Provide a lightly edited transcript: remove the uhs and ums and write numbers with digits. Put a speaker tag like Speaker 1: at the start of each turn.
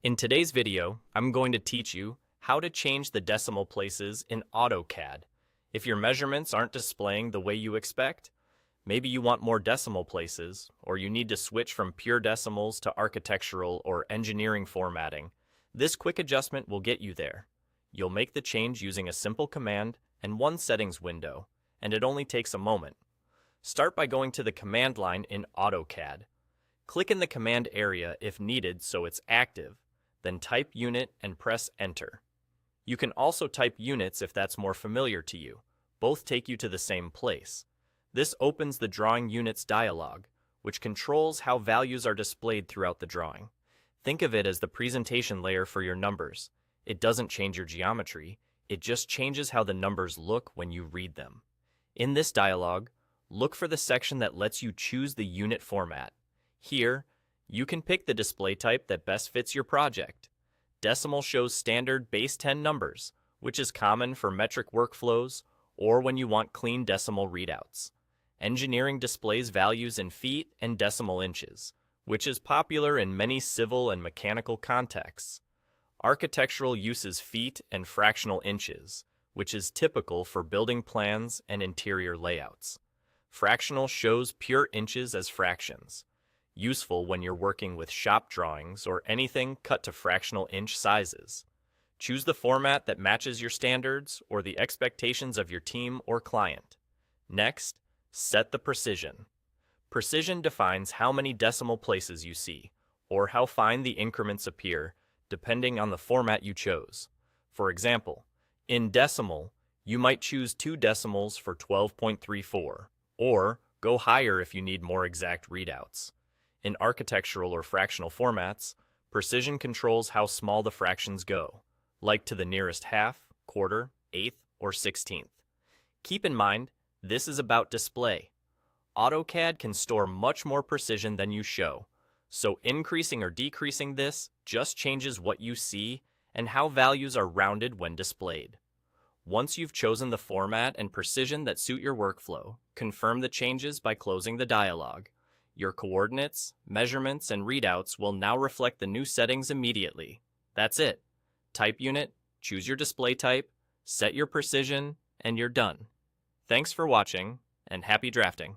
Speaker 1: In today's video, I'm going to teach you how to change the decimal places in AutoCAD. If your measurements aren't displaying the way you expect, maybe you want more decimal places, or you need to switch from pure decimals to architectural or engineering formatting, this quick adjustment will get you there. You'll make the change using a simple command and one settings window, and it only takes a moment. Start by going to the command line in AutoCAD. Click in the command area if needed so it's active, then type unit and press enter. You can also type units if that's more familiar to you. Both take you to the same place. This opens the Drawing Units dialog, which controls how values are displayed throughout the drawing. Think of it as the presentation layer for your numbers. It doesn't change your geometry, it just changes how the numbers look when you read them. In this dialog, look for the section that lets you choose the unit format. Here, you can pick the display type that best fits your project. Decimal shows standard base 10 numbers, which is common for metric workflows or when you want clean decimal readouts. Engineering displays values in feet and decimal inches, which is popular in many civil and mechanical contexts. Architectural uses feet and fractional inches, which is typical for building plans and interior layouts. Fractional shows pure inches as fractions, useful when you're working with shop drawings or anything cut to fractional inch sizes. Choose the format that matches your standards or the expectations of your team or client. Next, set the precision. Precision defines how many decimal places you see, or how fine the increments appear, depending on the format you chose. For example, in decimal, you might choose 2 decimals for 12.34, or go higher if you need more exact readouts. In architectural or fractional formats, precision controls how small the fractions go, like to the nearest half, quarter, eighth, or 16th. Keep in mind, this is about display. AutoCAD can store much more precision than you show, so increasing or decreasing this just changes what you see and how values are rounded when displayed. Once you've chosen the format and precision that suit your workflow, confirm the changes by closing the dialog. Your coordinates, measurements, and readouts will now reflect the new settings immediately. That's it. Type unit, choose your display type, set your precision, and you're done. Thanks for watching, and happy drafting.